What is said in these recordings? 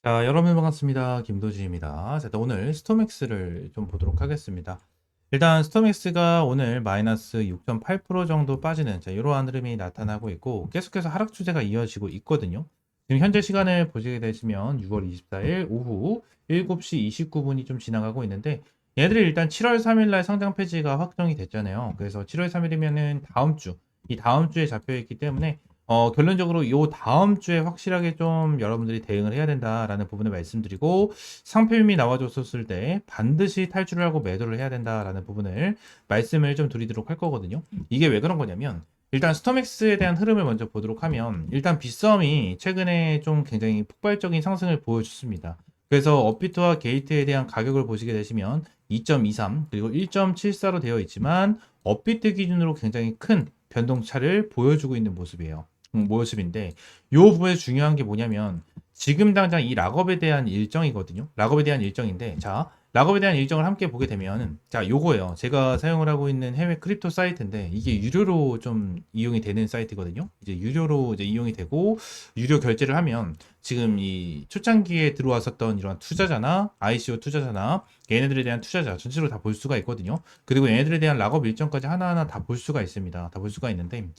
자, 여러분 반갑습니다. 김도진입니다. 자, 오늘 스톰엑스를 좀 보도록 하겠습니다. 일단 스톰엑스가 오늘 마이너스 6.8% 정도 빠지는 이러한 흐름이 나타나고 있고 계속해서 하락 추세가 이어지고 있거든요. 지금 현재 시간을 보시게 되시면 6월 24일 오후 7시 29분이 좀 지나가고 있는데 얘들이 일단 7월 3일 날 상장 폐지가 확정이 됐잖아요. 그래서 7월 3일이면은 다음 주, 이 다음 주에 잡혀 있기 때문에 결론적으로 요 다음 주에 확실하게 좀 여러분들이 대응을 해야 된다라는 부분을 말씀드리고 상표임이 나와줬었을 때 반드시 탈출을 하고 매도를 해야 된다라는 부분을 말씀을 좀 드리도록 할 거거든요. 이게 왜 그런 거냐면 일단 스톰엑스에 대한 흐름을 먼저 보도록 하면 일단 빗썸이 최근에 좀 굉장히 폭발적인 상승을 보여줬습니다. 그래서 업비트와 게이트에 대한 가격을 보시게 되시면 2.23 그리고 1.74로 되어 있지만 업비트 기준으로 굉장히 큰 변동차를 보여주고 있는 모습이에요. 모습인데 요 부분에서 중요한 게 뭐냐면 지금 당장 이 락업에 대한 일정이거든요. 락업에 대한 일정인데 자 락업에 대한 일정을 함께 보게 되면 자 요거예요. 제가 사용을 하고 있는 해외 크립토 사이트인데 이게 유료로 좀 이용이 되는 사이트거든요. 이제 유료로 이제 이용이 되고 유료 결제를 하면 지금 이 초창기에 들어왔었던 이런 투자자나 ICO 투자자나 얘네들에 대한 투자자 전체로 다 볼 수가 있거든요. 그리고 얘네들에 대한 락업 일정까지 하나하나 다 볼 수가 있습니다. 다 볼 수가 있는데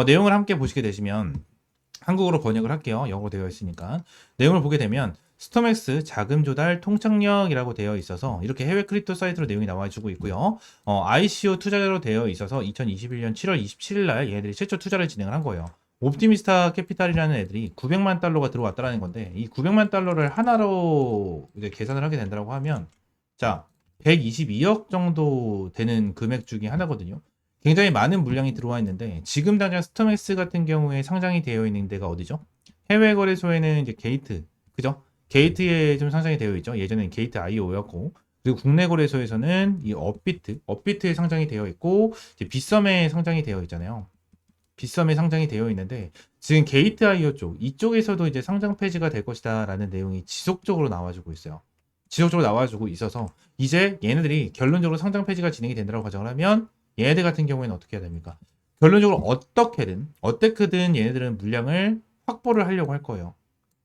내용을 함께 보시게 되시면 한국어로 번역을 할게요. 영어로 되어 있으니까. 내용을 보게 되면 스톰엑스 자금 조달 통착력이라고 되어 있어서 이렇게 해외 크립토 사이트로 내용이 나와주고 있고요. ICO 투자자로 되어 있어서 2021년 7월 27일 날 얘네들이 최초 투자를 진행을 한 거예요. 옵티미스타 캐피탈이라는 애들이 900만 달러가 들어왔다라는 건데 이 900만 달러를 하나로 이제 계산을 하게 된다고 하면 자 122억 정도 되는 금액 중에 하나거든요. 굉장히 많은 물량이 들어와 있는데 지금 당장 스톰엑스 같은 경우에 상장이 되어 있는 데가 어디죠? 해외 거래소에는 이제 게이트, 그죠? 게이트에 좀 상장이 되어 있죠. 예전에는 게이트 IO였고 그리고 국내 거래소에서는 이 업비트에 상장이 되어 있고 이제 빗썸에 상장이 되어 있잖아요. 빗썸에 상장이 되어 있는데 지금 게이트 IO 쪽 이쪽에서도 이제 상장 폐지가 될 것이다라는 내용이 지속적으로 나와주고 있어요. 지속적으로 나와주고 있어서 이제 얘네들이 결론적으로 상장 폐지가 진행이 된다고 가정을 하면 얘네들 같은 경우에는 어떻게 해야 됩니까? 결론적으로 어떻게든 얘네들은 물량을 확보를 하려고 할 거예요.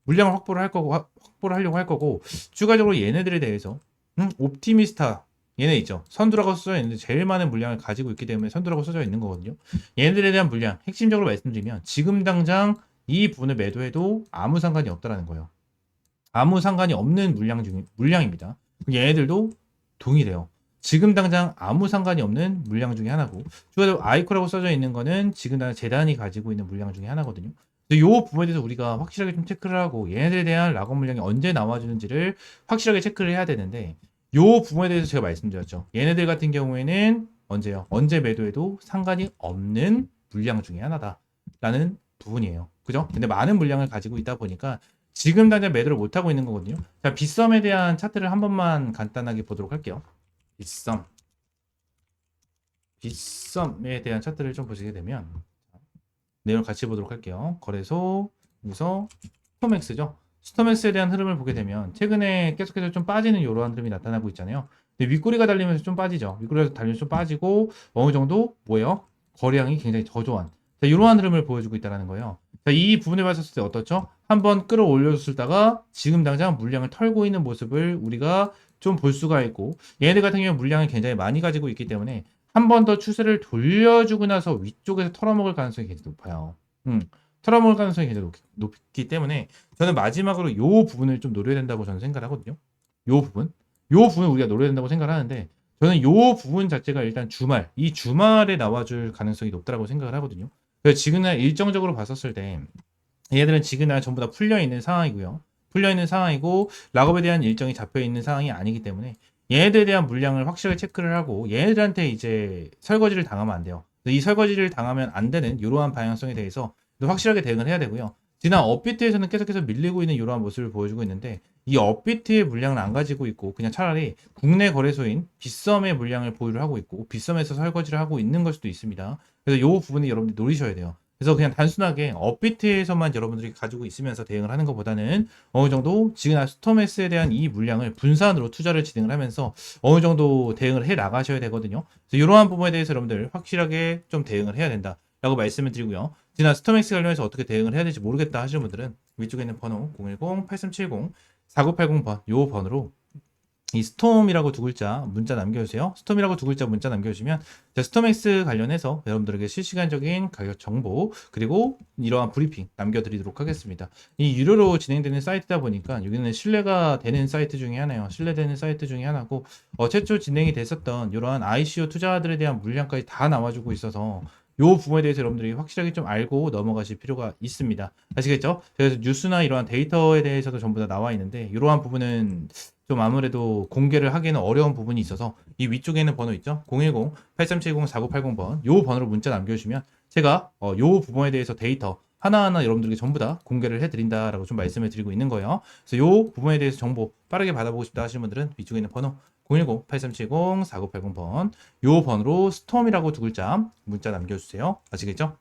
물량을 확보를 하려고 할 거고, 추가적으로 얘네들에 대해서, 옵티미스타, 얘네 있죠. 선두라고 써져 있는데 제일 많은 물량을 가지고 있기 때문에 선두라고 써져 있는 거거든요. 얘네들에 대한 물량, 핵심적으로 말씀드리면, 지금 당장 이 부분을 매도해도 아무 상관이 없다라는 거예요. 아무 상관이 없는 물량입니다. 얘네들도 동일해요. 지금 당장 아무 상관이 없는 물량 중에 하나고, 추가적으로 아이코라고 써져 있는 거는 지금 당장 재단이 가지고 있는 물량 중에 하나거든요. 이 부분에 대해서 우리가 확실하게 좀 체크를 하고 얘네들에 대한 락업 물량이 언제 나와주는지를 확실하게 체크를 해야 되는데 이 부분에 대해서 제가 말씀드렸죠. 얘네들 같은 경우에는 언제요? 언제 매도해도 상관이 없는 물량 중에 하나다라는 부분이에요. 그죠? 근데 많은 물량을 가지고 있다 보니까 지금 당장 매도를 못하고 있는 거거든요. 자, 빗썸에 대한 차트를 한 번만 간단하게 보도록 할게요. 빗썸. 빗썸에 대한 차트를 좀 보시게 되면 내용을 같이 보도록 할게요. 거래소, 여기서 스톰엑스죠. 스톰엑스에 대한 흐름을 보게 되면 최근에 계속해서 좀 빠지는 이러한 흐름이 나타나고 있잖아요. 근데 윗꼬리가 달리면서 좀 빠지죠. 윗꼬리가 달리면서 좀 빠지고 어느 정도 뭐예요? 거래량이 굉장히 저조한 자, 이러한 흐름을 보여주고 있다는 거예요. 자, 이 부분을 봤을 때 어떻죠? 한번 끌어올려줬다가 지금 당장 물량을 털고 있는 모습을 우리가 좀 볼 수가 있고 얘네들 같은 경우 물량을 굉장히 많이 가지고 있기 때문에 한 번 더 추세를 돌려주고 나서 위쪽에서 털어먹을 가능성이 굉장히 높아요. 털어먹을 가능성이 굉장히 높기 때문에 저는 마지막으로 이 부분을 좀 노려야 된다고 저는 생각을 하거든요. 이 부분 우리가 노려야 된다고 생각을 하는데 저는 이 부분 자체가 일단 이 주말에 나와줄 가능성이 높다고 생각을 하거든요. 그래서 지금날 일정적으로 봤었을 때 얘들은 지금날 전부 다 풀려 있는 상황이고요. 풀려 있는 상황이고 락업에 대한 일정이 잡혀 있는 상황이 아니기 때문에 얘네들에 대한 물량을 확실하게 체크를 하고 얘네들한테 이제 설거지를 당하면 안 돼요. 이 설거지를 당하면 안 되는 이러한 방향성에 대해서 확실하게 대응을 해야 되고요. 지난 업비트에서는 계속해서 밀리고 있는 이러한 모습을 보여주고 있는데 이 업비트의 물량을 안 가지고 있고 그냥 차라리 국내 거래소인 빗썸의 물량을 보유를 하고 있고 빗썸에서 설거지를 하고 있는 걸 수도 있습니다. 그래서 이 부분이 여러분들이 노리셔야 돼요. 그래서 그냥 단순하게 업비트에서만 여러분들이 가지고 있으면서 대응을 하는 것보다는 어느 정도 지금 스톰엑스에 대한 이 물량을 분산으로 투자를 진행을 하면서 어느 정도 대응을 해 나가셔야 되거든요. 그래서 이러한 부분에 대해서 여러분들 확실하게 좀 대응을 해야 된다라고 말씀을 드리고요. 지난 스톰엑스 관련해서 어떻게 대응을 해야 될지 모르겠다 하시는 분들은 위쪽에 있는 번호 010-8370 4980번 요 번으로 이 스톰이라고 두 글자 문자 남겨주세요. 스톰이라고 두 글자 문자 남겨주시면 스톰엑스 관련해서 여러분들에게 실시간적인 가격 정보 그리고 이러한 브리핑 남겨드리도록 하겠습니다. 이 유료로 진행되는 사이트다 보니까 여기는 신뢰가 되는 사이트 중에 하나예요. 신뢰되는 사이트 중에 하나고 최초 진행이 됐었던 이러한 ICO 투자들에 대한 물량까지 다 나와주고 있어서 요 부분에 대해서 여러분들이 확실하게 좀 알고 넘어가실 필요가 있습니다. 아시겠죠? 그래서 뉴스나 이러한 데이터에 대해서도 전부 다 나와 있는데 이러한 부분은 좀 아무래도 공개를 하기는 어려운 부분이 있어서 이 위쪽에 있는 번호 있죠? 010-8370-4980번 요 번호로 문자 남겨주시면 제가 요 부분에 대해서 데이터 하나하나 여러분들에게 전부 다 공개를 해드린다라고 좀 말씀을 드리고 있는 거예요. 그래서 요 부분에 대해서 정보 빠르게 받아보고 싶다 하시는 분들은 위쪽에 있는 번호 010-8370-4980번 요 번호로 스톰이라고 두 글자 문자 남겨주세요. 아시겠죠?